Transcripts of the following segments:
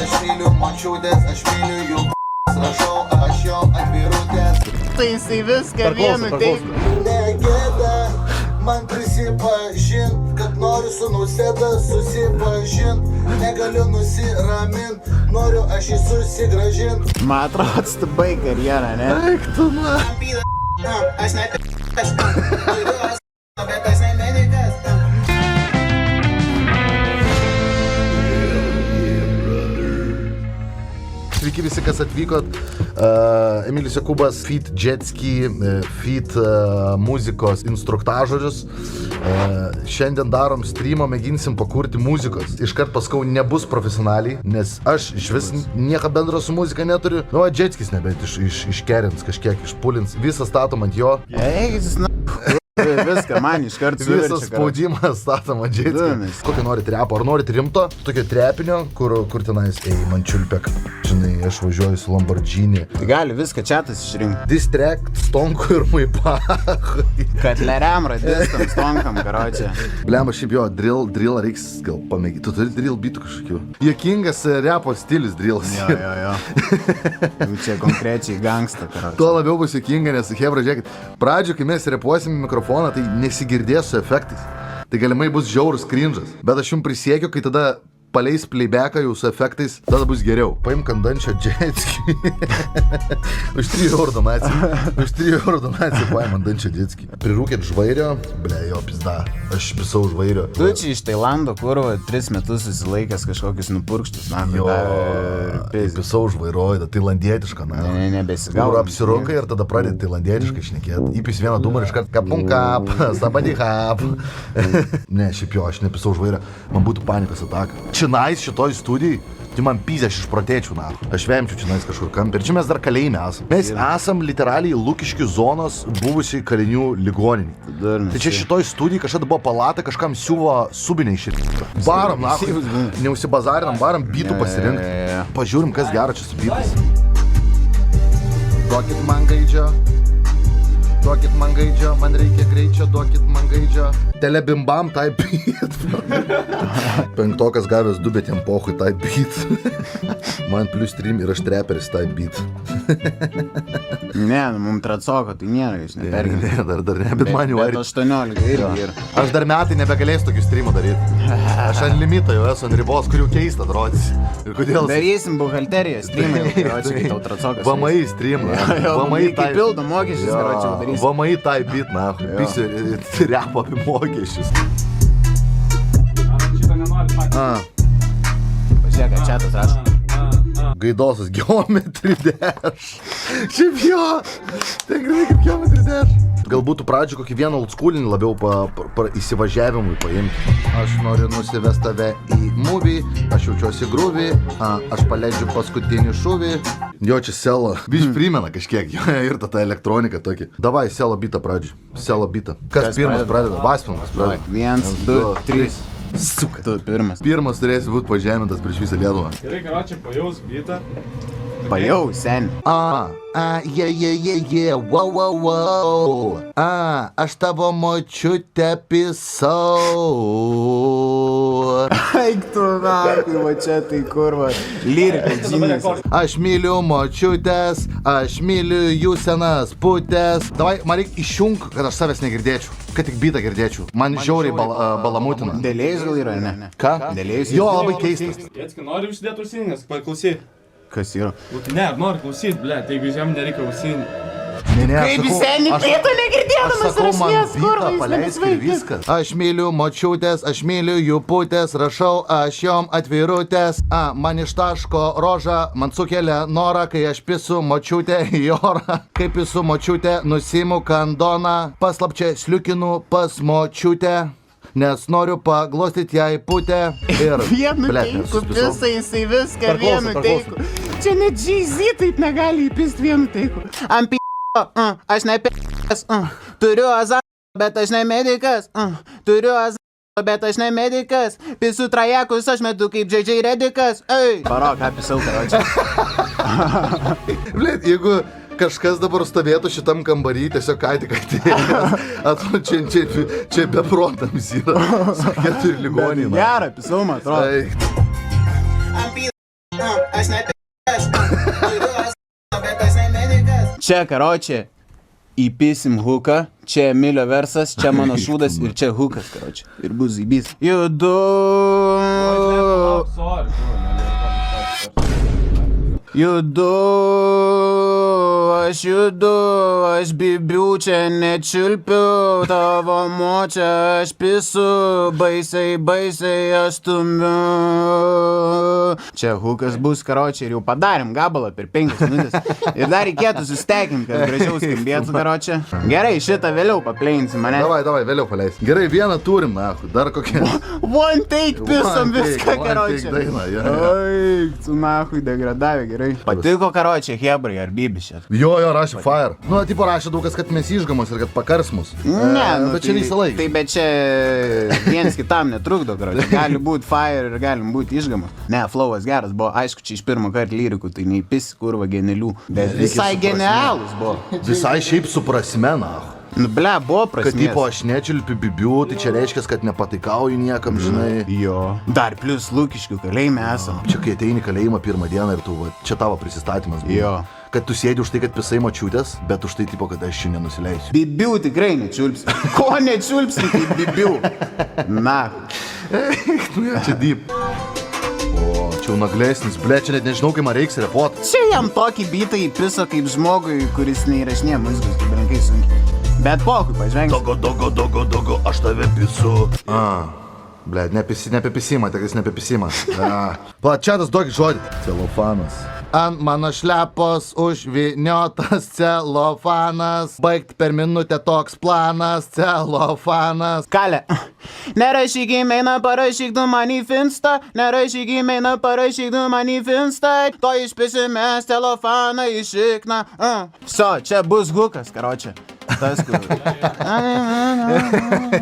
Aš myliu močiutės, aš myliu jų rašau, aš jom atvirutės. Tai jisai viską vienu teiku. Negėda man prisipažint, kad noriu su Nausėda susipažint. Negaliu nusiramint, noriu aš jį susigražint. Man atrodo, tu baig karjerą, ne? Eik tu, man. Aš ne aš bet aš ne medikas. Sveiki visi, kas atvykot. Emilis Jokūbas, feat Jetski, feat muzikos instruktažorius. Šiandien darom streamą, mėginsim pakurti muzikos. Iškart paskau nebus profesionaliai, nes aš iš vis nieko bendro su muzika neturiu. Nu, Jetskis nebent iškerins kažkiek, išpulins. Visą statom ant jo. Viską man iškart suverčia. Visas spaudimas statom ant Jetski. Kokį norit repo? Ar norit rimto? Tokio trepinio, kur tenais, man čiulpek. Žinai, aš važiuoju su Lamborghini. Tai gali viską čiatas išrinkti. Distract, Stonku ir Muipachui. Katleriam, radistam, Stonkam, karočią. Blemba, šiaip jo, drill reiks gal pamėgti. Tu turi drill bitų kažkokių. Jokingas repo stilius drillas. Jo. Jau čia konkrečiai gangsta, karočią. Tuo labiau bus jokinga, nes, hebra, žiūrėkit, pradžio, kai mes repuosim į mikrofoną, tai nesigirdės su efektais. Tai galimai bus žiaurus cringe'as. Bet aš jums prisiekiu, kai tada paleis playbacką jau su efektais, tada bus geriau. Paimk ant dančio Jetski. Už 3 eurų donaciją. Už 3 eurų donaciją paim ant dančio Jetski. Prirūkėt žvairio. Ble, jo, pizda. Aš pisau žvairio. Tu čia iš Tailando, kur 3 metus susilaikęs kažkokius nupurkštus, na, jo, pisau žvairoju, tailandietišką, na. Nebesigaudom. Kur apsirukai ir tada pradėti tailandietiškai šnekėti. Įpis vieną dūmą ir iškart kapunkap, sabadihap. Ne, šiaip jo, aš nepisau žvairio. Man būtų panikos ataka. Činais šitoj studijai, tai man pizė aš išprotėčiau, na. Aš vemčiau činais kažkur kampį. Ir čia mes dar kalėjime esam. Mes esam literaliai Lukiškių zonos buvusiai kalinių ligoniniai. Tai čia šitoj studijai kažkada buvo palata, kažkam siuvo subiniai šitą. Baram, na, neusibazarinam, baram bitų pasirinkti. Pažiūrim, kas gero čia su bitais. Duokit man gaidžio. Duokit man gaidžio, man reikia greičio, duokit man gaidžio. Telebimbam tai beat. Penktokas gavęs 2, bet jam pochui tai beat. Man plus 3 ir aš treperis tai beat. Ne, mums tracoko, tai nėra, jūs nepergim. Ne, dar ne, bet man jau Bet 18 irgi. Aš dar metai nebegalėsiu tokių streamų daryti. Aš ant limito jau esu ant ribos, kur jau keista atrodys. Ir kodėl? Darysim buhalteriją, streamą, karočią, kai tau tracokas. VMI streamą. VMI tai pildo mokesčius, karočią, darysim. VMI tai beat, na. Pisi repo apie mokesčius. Šitą nenori pakeisti. Pažiūrėk, čia tas rašo. Gaidosas Geometry Dash. Šiaip jo, ten grinai kaip Geometry Dash. Galbūt pradžių kokį vieną oldschoolinį labiau įsivažiavimui paimti. Aš noriu nusivest tave į movie, aš jaučiuosi groovy, aš paleidžiu paskutinį šūvį. Jo, čia Selo. Biškai primena kažkiek, jo, ir ta elektronika tokį. Davai, Selo bitą pradžių. Selo bitą. Kas pirmas pradeda? Vaspilnas pradeda. 1, 2, 3. Suka. Tu pirmas. Pirmas turėsi būti pažemintas prieš visą Lietuvą. Gerai, karočią, pajaus bitą. Pajau, sen. Wow. Aš tavo močiutę pisau. Eik tu, nakui, va čia tai kurva. Lyrika, džinės. Aš myliu močiutės, aš myliu jų senas putės. Davai, man reikia išjung, kad aš savęs negirdėčiau. Kad tik bitą girdėčiau. Man žiauriai balamutina. Dėlėjus gal yra, ne? Ką? Dėlėjus. Jo, labai keistas. Jetski, nori užsidėti ausinės, paklausyt. Kas yra? Ne, nori klausyt, ble, tai jeigu jam nereikia ausinį. Ne, Kaip aš sakau- seniai aš- pietų negirdėdamas Aš sakau, man rašinės, kurva, bitą jis paleisk ir nebesveikas. viskas. Aš myliu močiutės, aš myliu jų putės, rašau aš jom atvirutės. Man ištaško rožą, man sukelia norą, kai aš pisu močiutę į orą. Kai pisu močiutę, nusimu kandoną, paslapčia sliukinu pas močiutę. Nes noriu paglostyti jai putę ir... Vienu Blet, teiku, nesuspisau. visą jisai viską Per klausą, vienu per teiku. Čia net Jay-Z taip negali įpist vienu teiku. Ant aš ne p***as, turiu azarą, bet aš ne medikas, turiu azarą, bet aš ne medikas, pisu trajekus aš metu kaip JJ Redikas, ei. Barok, ką pisau, karočią. Blet, jeigu kažkas dabar stovėtų šitam kambarį, tiesiog ką tik atėjęs, atrodo, čia beprotams yra, su 4 ligoniai. Gerą pisau, man atrodo. aš ne p***as, turiu azarą, bet aš ne medikas. Čia, karočią, įpisim huką, čia Emilio versas, čia mano šūdas ir čia hukas, karočią. Ir bus zybys. Judu. Sorry, Judu, aš bibiu, čia nečiulpiu, tavo močia, aš pisu, baisiai aš stumiu. Čia hukas bus, karočią, ir jau padarėm gabalą per 5 minutės. Ir dar reikėtų sustekim, kad gražiau skambėtų, karočią. Gerai, šitą vėliau papleinsim, mane. Davai, vėliau paleisim. Gerai, vieną turim, nahu, dar kokia. One take pisom viską, One karočią. take daina, jo. Oi, tu nahui degradavė, gerai. Patiko, karočią, hebrai, ar bibišė? Jo, rašė fire. Nu, tipo rašė daug kas, kad mes išgamos ir kad pakars mus. Ne, nu, bet čia visą laiką. Tai bet čia viens kitam netrukdo, karočią. Gali būti fire ir galim būti išgamos. Ne, flowas geras buvo, aišku, čia iš pirmo karto lyrikų, tai neįpisi kurva genialių. Bet visai genialus buvo. Visai šiaip su prasme, nahu. Nu, ble, buvo prasmės. Kad tipo aš nečiulpiu bibių, tai čia reiškia, kad nepataikauju niekam, žinai. Jo. Dar plus Lukiškių kalėjime esam. Čia kai ateini kalėjimą pirmą dieną ir tu, va, čia tavo prisistatymas buvo. Jo. Kad tu sėdi už tai, kad pisai močiutės, bet už tai tipo, kad aš čia nenusileisiu. Bibių tikrai nečiulpsi. Ko nečiulpsi, tai bibių. Na. Čia deep. O, čia jau naglesnis, ble, čia net nežinau, kai man reiks repot. Čia jam tokį bitą įpiso kaip žmogui, kuris neįrašinė muzikos, kaip rankai sunkiai. Bet pokui, pažvengsi. Dogo, aš tave pisu. Ble, neapipisima, tikrais neapipisima. Plačiatas duok žodį. Celofanas. Ant mano šlepos užviniotas celofanas. Baigt per minutę toks planas, celofanas. Kalė. Nerašyk įmeina, parašyk tu man į finstą. Nerašyk įmeina, parašyk tu man į finstą. To išpisimės celofaną išikna. So, čia bus hukas, karočią. Tas, kur.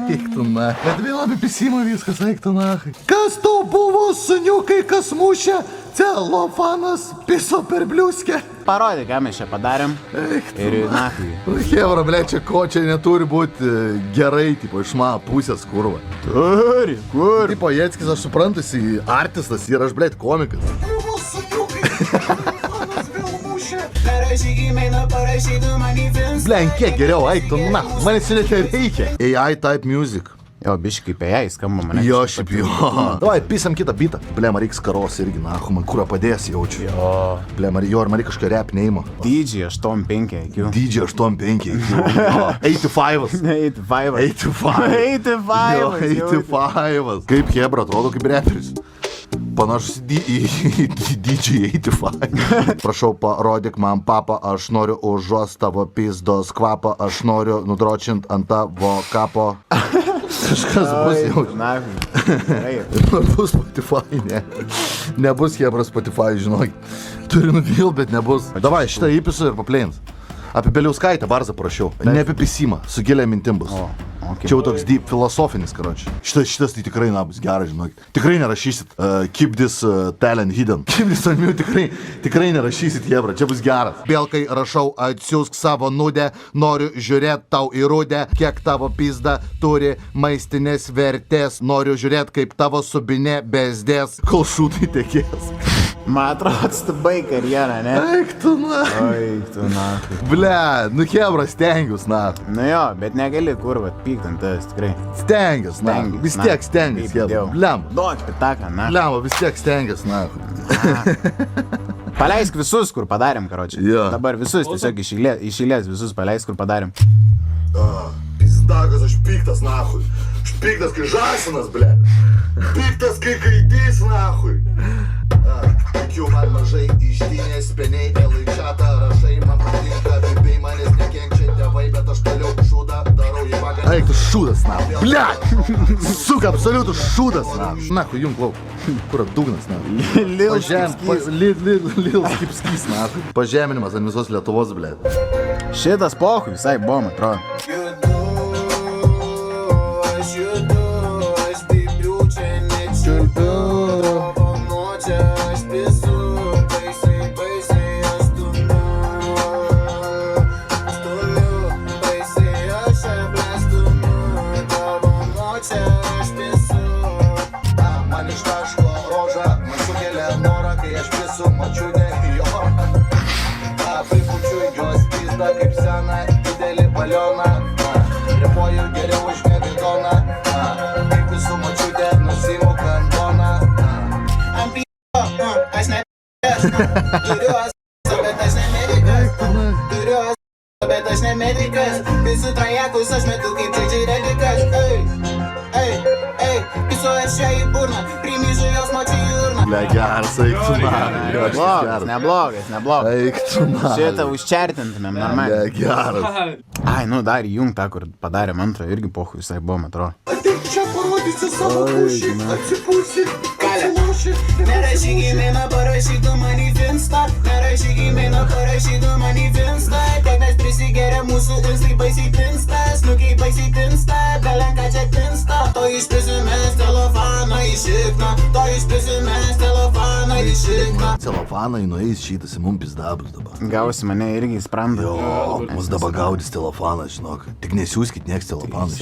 Eiktų na. Bet vėl apipisima viskas, eiktų na. Kas to buvo, suniukai, kas mušė? Celofanas piso per bliuskę. Parodė, ką mes čia padarėm. Ir nahui. Hebra, ble, čia ko čia neturi būti gerai, tipo, iš mano pusės, kurva. Turi, kur? Tipo, Jeckis, aš suprantu, jis artistas ir aš, ble, komikas. Blen, kiek geriau, eik, tu, na, man čia net reikia. AI type music. Jo, biškai kaip AI skamba mane. Jo, šiaip jo. Davai, pisam kitą bitą. Ble, man reiks karos irgi, na, man kurą padės jaučiu. Jo. Ble, jo, ir man reikia kažką rap neima. DJ 8.5 IQ. DJ 8.5 IQ. 85. 85. Kaip Hebra atrodo kaip reperis. Panašus į DJ 85. Prašau, parodyk man papą, aš noriu užuos tavo pizdos kvapą, aš noriu nudročint ant tavo kapo. Kažkas bus jau. Bus Spotify, ne. Nebus Hebra Spotify, žinok. Turi nuvilt, bet nebus. Davai, šitą įpisu ir papleins. Apie Beliauskaitę barzą prašiau. Ne apie pisimą, su gilia mintim bus. Okay. Čia jau toks deep filosofinis, karoči. Šitas tai tikrai bus geras, žinok. Tikrai nerašysit keep this talent hidden. Keep this on me, tikrai nerašysit, Hebra, čia bus geras. Vėl kai rašau, atsiųsk savo nudę, noriu žiūrėt tau į rudę, kiek tavo pizda turi maistinės vertės, noriu žiūrėt, kaip tavo subinė bezdės, kol šūtai tekės. Man atrodo, atstabai karjerą, ne? Eik tu, na. Eik tu, na. Ble, nu Hebra, stengius, na. Nu jo, bet negali kurvat pykt ant tas, tikrai. Stengius, na. Vis tiek stengius, Hebra. Blem. Duok pitaką, na. Blem, vis tiek stengius, na. Paleisk visus, kur padarėm, karočią. Jo. Dabar visus, tiesiog iš eilės visus paleisk, kur padarėm. Pizdakas, aš piktas, nahui. Aš piktas, kai žasinas, ble. Piktas, kai gaidys, nahui. Tikiu man mažai išdynės, peniai, laikšatą rašai, man patinka, bibiai manęs nekenčia tėvai, bet aš toliau šūdą darau į vakarą. Eik, tu šūdas, nahui. Ble! Suka, absoliutus šūdas, nahui. Nahui, jum klauk. Kur dugnas, nahui. Lil skipskys, nahui. Pažeminimas ant visos Lietuvos, ble. Šitas pohui visai buvo, man atrodo. Aš bibiu čia nečiulpiu. Aš pisu, baisiai aš stumiu, baisiai aš aplestumiu, tavo močią aš pisu. Man ištaško rožą, man sukelia norą, kai aš pisu. su mačiūne, jo. Pripučiu jos pizdą kaip seną, didelį balioną. Repuoju geriau už medidoną. Kaip su mačiūne, nusimu kandoną. Ant p***o, aš ne p***as. Turiu bet aš ne medikas. Turiu bet aš ne medikas. Visų trajekus aš metu kaip žaidžiai redikas. Piso aš čia į burną, primyžu jos močių į urną. Ble, geras, eik tu man. Neblogas. Eik tu man. Šitą užčertintumėm normaliai. Ble, geras. Ai, nu dar įjung tą, kur padarėm antrą, irgi pohui visai buvo, atrodo. Ateik čia parodysi savo pušį, atsipūsi, atsiloši. Nerašyk į mainą, parašytų man į finstą. Nerašyk į mainą, parašytų man į finstą. Tiek mes prisigeria mūsų instai baisiai tinsta. Snukiai baisiai tinsta, belenka čia tinsta. To išpisimės telefoną išikna. To išpisimės telefoną išikna. Celofanai nueis šitasi, mum pizdabrus dabar. Gausi mane irgi įspranda. Jo, mus dabar gaudys telefoną, žinok. Tik nesiūskit nieks telefoną.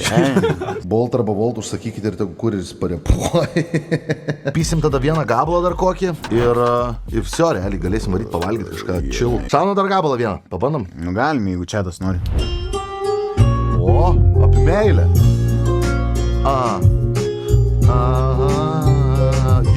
Bolt arba Volt užsakykite ir tegu kuris parepuoj. Pysim tada vieną gabalą dar kokį ir viso, realiai galėsim varyti pavalgyti kažką chill. Šauna dar gabalą vieną, pabandom. Nu galim, jeigu čia tas nori. O, apie meilę.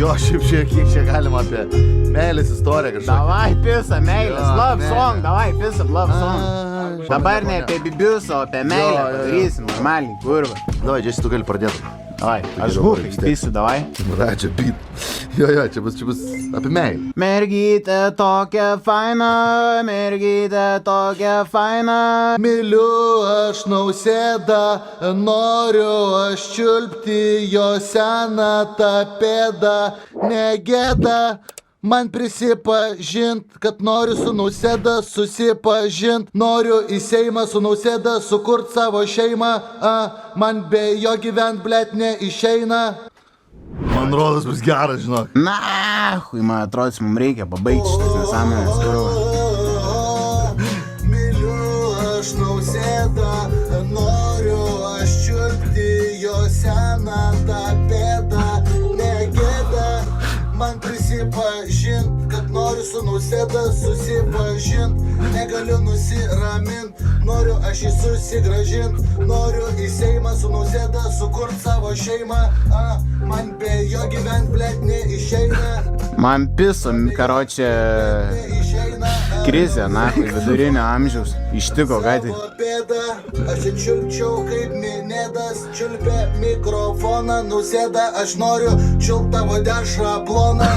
Jo, šiaip kiek čia galima apie meilės istoriją kažką. Davai pisa, meilės, love song, davai pisa, love song. Dabar ne apie bibius, o apie meilę padarysim, normaliai, kurva. Davai, Džesi, tu gali pradėti. Davai, aš hūkai pisiu, davai. Čia beat. Jo, čia bus apie meilę. Mergytė tokia faina, mergytė tokia faina. Myliu aš Nausėdą, noriu aš čiulpti jo seną tą pėdą, negėda. Man prisipažint, kad noriu su Nausėda susipažint. Noriu į Seimą su Nausėda sukurt savo šeimą. Man be jo gyvent, blet, neišeina. Man rodos bus geras, žinok. Na, hui, man atrodo, mums reikia pabaigti šitas nesąmonės, kurva. Myliu aš Nausėdą, noriu aš čiulpti jo seną tą pėdą, negėda. Man prisipažint, kad noriu su Nausėda susipažint. Negaliu nusiramint, noriu aš jį susigražint. Noriu į Seimą su Nausėda sukurt savo šeimą. Man be jo gyvent, blet, neišeina. Man piso, karočią, krizė, na, vidurinio amžiaus. Ištiko, ką tai. Aš čia čiulpčiau kaip minėdas, čiulpė mikrofoną Nausėda. Aš noriu čiulpt tavo dešrą ploną.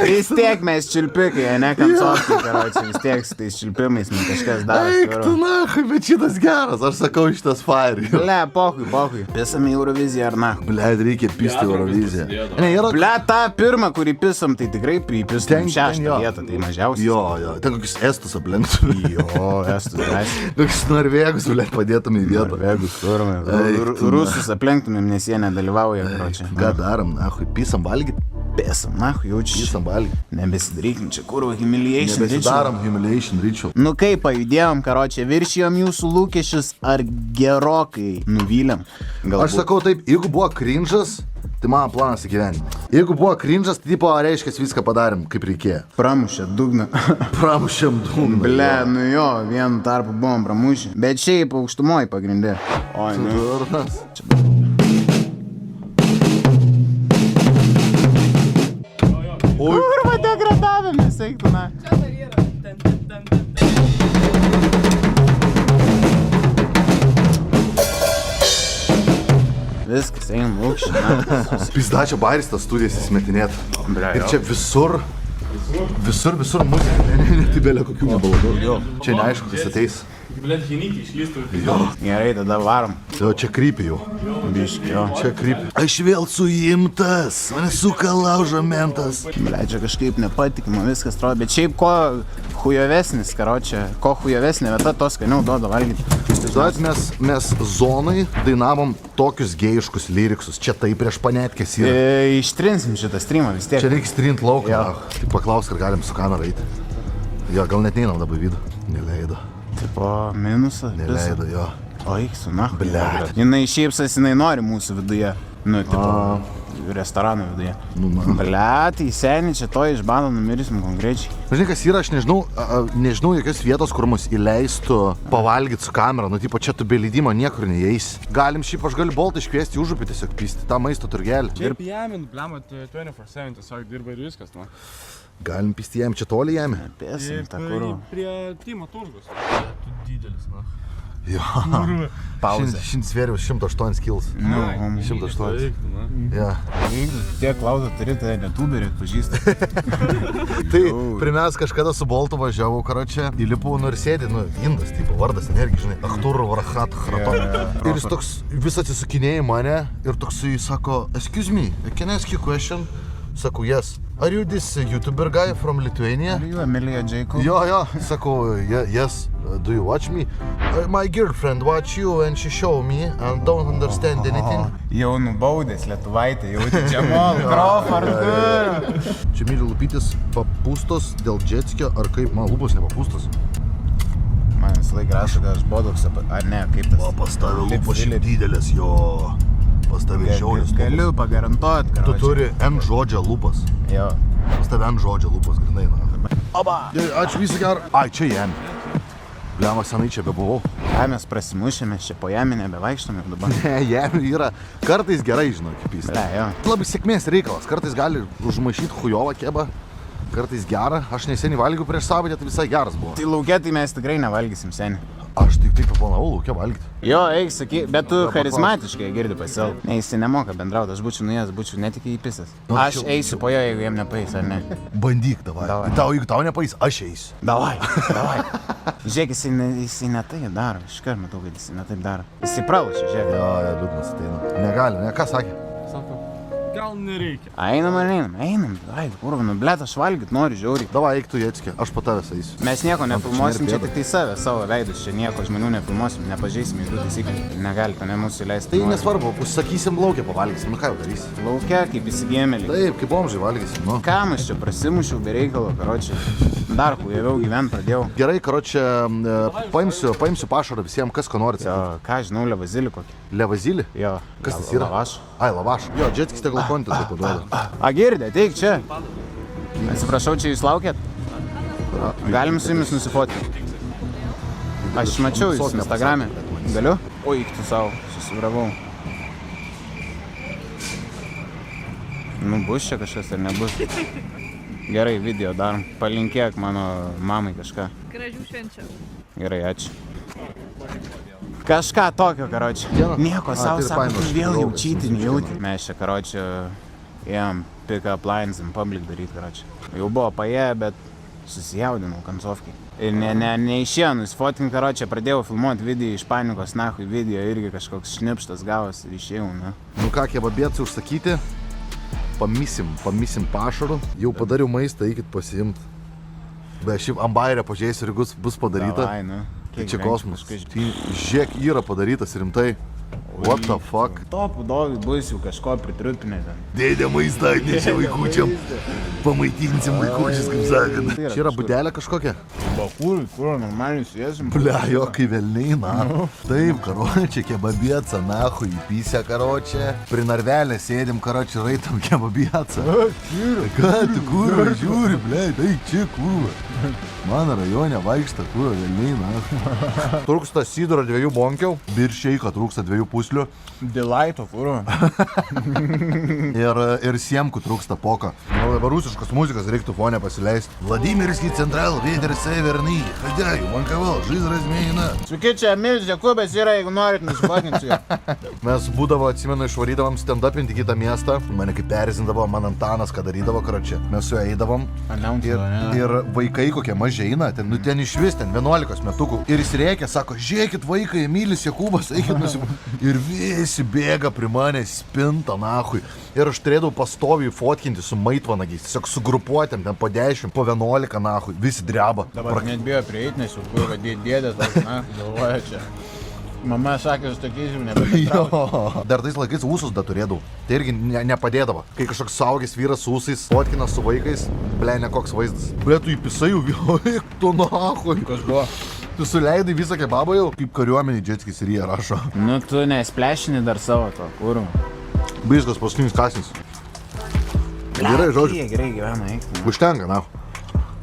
Vis tiek mes čiulpikai, ne kancovkai, karočią, vis tiek su tais čiulpimais man kažkas daro. Eik tu nahui, bet šitas geras, aš sakau šitas fire. Ble, pohui. Pisam į Euroviziją ar nahui. Ble, reikia pisti Euroviziją. Ne, yra... Ble, tą pirmą, kurį pisam, tai tikrai pripistam šeštą vietą, tai mažiausiai. Jo, ten kokius estus aplenktum. Jo, estus, drąsiai. Kokius norvegus, ble, padėtum į vietą. Norvegus, turime. Rusus aplenktumėm, nes jie nedalyvauja, karočią. Ką darom, nahui, pisam valgyt? Pisam, nahui, jaučiu. Pisam valgyt. Nebesidarykim čia, kurva, humiliation ritual. Nebesidarom humiliation ritual. Nu kaip pajudėjom, karočią, viršijom jūsų lūkesčius ar gerokai nuvylėm? Galbūt. Aš sakau taip, jeigu buvo cringe'as, tai mano planas įgyvendinti. Jeigu buvo cringe'as, tai tipo reiškia viską padarėm kaip reikėjo. Pramušė dugną. Pramušėm dugną. Ble, nu jo, vienu tarpu buvom pramušę. Bet šiaip aukštumoji pagrindė. Oi, nu. Kurva degradavimės, eiktų, na. Viskas, einam aukščiai, na. Pizdačio bairis tas studijas įsimetinėt. Ir čia visur muzika. Ne, tai belė kokių nebalodų. Čia neaišku, kas ateis. Blet, hinikį išlystų. Gerai, tada varom. Jo, čia krypi jau. Biški, jo. Čia krypi. Aš vėl suimtas. Mane suka laužo mentas. Ble, čia kažkaip nepatikima, viskas atrodo. Bet šiaip ko hujovesnis, karočią, ko hujovesnė vieta, to skaniau duoda valgyti. Žinot, mes zonai dainavom tokius gėjiškus lyriksus. Čia tai prieš panetkės yra. Ištrinsim šitą streamą vis tiek. Čia reikia strint lauką. Jo. Tai paklaus, ar galim su kamera eiti. Jo, gal net neinam dabar vidų. Neleido. Tipo, minusą. Neleido, jo. O, eik su nahu. Blet. Jinai šypsas, jinai nori mūsų viduje. Nu, tipo, restorano viduje. Nu, na. Blia, tai seniai čia to iš bano numirsim konkrečiai. Žinai, kas yra, aš nežinau jokios vietos, kur mus įleistų pavalgyti su kamera. Nu, tipo, čia tu be leidimo niekur neįeis. Galim šiaip, aš galiu Boltą iškviesti užupį tiesiog pisti, tą maisto turgelį. Šiaip jam, blemot, 24/7 tiesiog dirba ir viskas, na. Galim pisti jam, čia toli jame. Pėsim, tą kurų. Prie Timo turgus. Tu didelis, na. Jo. Pauzė. Šiandien svėriau 108 kils. Nu, 108. Ja. Jeigu tiek klauso turi, tai netuberį atpažįsti. Tai pirmiausia, kažkada su Boltu važiavau, karočią, įlipau, nu ir sėdi, nu, indas, tipo, vardas, energija, žinai, Achtur, Varachat, Hrato. Ir jis toks vis atsisukinėja į mane ir toks jis sako, excuse me, can I ask you a question? Sakau, yes. Are you this YouTuber guy from Lithuania? Are you Emilija Jacob? Jo, sakau, yes, do you watch me? My girlfriend watch you and she show me and don't understand anything. Jau nubaudęs Lietuvaitė, jau čia mol, Crawford. Čia myli lūpytis papūstos dėl džetskio, ar kaip, man lūpos nepapūstos. Man visą laiką rašo, kad aš bodoks, ar ne, kaip tas. Pas tave lūpos šiaip didelės, jo. Pas tave žiaurės lūpos. Galiu pagarantuot, Tu turi N žodžio lūpas. Jo. Pas tave N žodžio lūpas, grinai, na. Oba! Ačiū visą gerą. Ai, čia jam. Bliama, senai čia bebuvau. Ai, mes prasimušėme, čia po jamį nebevaikštome dabar. Ne, jam yra kartais gerai, žinau, kaip jis. Ble, jo. Labai sėkmės reikalas. Kartais gali užmaišyti chujovą kebą. Kartais gerą. Aš neseniai valgiau prieš savaitę, tai visai geras buvo. Tai laukia, tai mes tikrai nevalgysim seniai. Aš tik taip planavau laukia valgyti. Jo, eik, saky, bet tu charizmatiškai girdi pasiel. Ne, jis nemoka bendrauti, aš būčiau nuėjęs, būčiau netikiai įpisęs. Aš eisiu po jo, jeigu jam nepaeis, ar ne? Bandyk, davai. Jeigu tau nepaeis, aš eisiu. Davai. Žiūrėk, jisai ne taip daro, iškart matau, kad jisai ne taip daro. Jisai pralošia, žiūrėk. Jo, liūdnas ateina. Negali, ne, ką sakė? Sako, gal nereikia. Einam, ai, kurva, nu, blėt, aš valgyt noriu, žiauriai. Davai, eik tu, Jetskė, aš po tavęs eisiu. Mes nieko nefilmuosim, čia tik tai savo veidus, čia nieko žmonių nefilmuosim, nepažeisim jokių taisyklių. Negali to ne mūsų įleisti. Tai nesvarbu, užsakysim laukia, pavalgysim, nu ką jau darysi. Laukia, kaip įsigėmėliai. Taip, kaip bomžai valgysim, nu. Ką aš čia prasimušiau be reikalo, karočią. Dar hujaviau gyvent pradėjau. Gerai, karočią, paimsiu pašarą visiems, kas ko norit. Jo, ką žinau, levazilį kokį. Levazilį? Jo. Kas tas yra? Lavaš. Ai, lavaš. Jo, Jetskis tegul kontį tai paduoda. A, girdė, ateik čia. Atsiprašau, čia jūs laukėt? Galim su jumis nusifotinti. Aš mačiau jūs Instagram'e. Galiu? Oi, tu savo, susivravau. Nu, bus čia kažkas ar nebus. Gerai, video darom. Palinkėk mano mamai kažką. Gražių švenčių. Gerai, ačiū. Kažką tokio, karočią. Nieko, savo sako, tu vėl jaučyti, nejauti. Mes čia, karočią, ėjom pick up lines in public daryt, karočią. Jau buvo paėję, bet susijaudinau kancovkiai. Ir neišėjo nusifotint, karočią, pradėjau filmuoti video iš panikos, nahui video, irgi kažkoks šnipštas gavos ir išėjau, ne? Nu ką, kebabėts užsakyti, pamisim pašarų, jau padariau maistą, eikit pasiimt. Bet šiaip ambairę pažiūrėsiu ir bus padaryta. Davai, nu. Tai čia kosmos. Tai žiek yra padarytas rimtai. What the fuck? Topų dovį bus jau kažko pritrupinę ten. Dėdė maistą atnešė vaikučiam. Pamaitinsim vaikučius, kaip sakant. Čia yra budelė kažkokia? Bakūrui, kur normaliai sėsim. Blia, jo, kai velniai, na. Taip, karočią, kebabėca, nahui, įpysę, karočią. Prie narvelę sėdim, karočią, raitam kebabėca. Ką tu, kurva, žiūri, blia, tai čia, kurva. Mano rajone vaikšta, kurva, velniai, na. Trūksta sidro 2 bonkiau, biršeika trūksta 2 puslių. Delighto, kurva. Ir siemkų trūksta poka. Nu, dabar rusiškos muzikos reiktų fone pasileisti. Vladimirskį central, Vėder Severnai. Hadėjų, Vankaval, Žiz Razmėjina. Sveiki, čia Emilis Jakubas yra, jeigu norit nusifotinti su juo. Mes būdavo, atsimenu, išvarydavom stand-upinti kitą miestą. Mane kaip perzindavo, man Antanas, ką darydavo, karočią. Mes su juo eidavom. Ir vaikai kokie maži eina, ten iš vis, ten 11 metukų. Ir jis rėkia, sako, žiūrėkit vaikai, Emilis Jakubas, eikit nusifotinti. Ir visi bėga prie mane, spinta, nahui. Ir aš turėdavau pastoviai fotkinti su maitvanagiais, tiesiog sugrupuotėm, ten po 10, po 11, nahui, visi dreba. Dabar net bijo prieiti, nes jau kurva dėdė, na, galvoja čia. Mama sakė, aš tokiais jau nebetraukiu. Dar tais laikais ūsus dar turėdavau. Tai irgi nepadėdavo. Kai kažkoks suaugęs vyras su ūsais fotkina su vaikais, ble, nekoks vaizdas. Ble, tu įpisai jau, eik tu nahui. Kas buvo? Tu suleidai visą kebabą jau, kaip kariuomenį Jetskis ir jie rašo. Nu, tu nesplešini dar savo to, kurva. Viskas paskutinis kasnis. Gerai, žodžiu. Gerai gyvena, eik. Užtenka, na.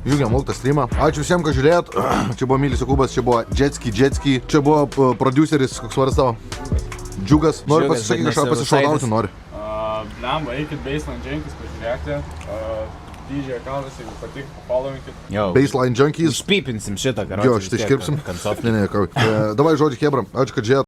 Jungiam multą streamą. Ačiū visiems, kad žiūrėjot. Čia buvo Mylis Jokūbas, čia buvo Jetski. Čia buvo produceris, koks vardas tavo? Džiugas. Nori Džiugas, pasisakyti bet kažką, pasišaudauti nori. Blemba, eikit Baseline Junkies pažiūrėti. DJ akauntas, jeigu patik, followinkit. Jo, Baseline Junkies. užpypinsim šitą, karočią. Jo, šitą iškirpsim. Ne, ką. Davai žodžiu, Hebra. Ačiū, kad žiūrėjot.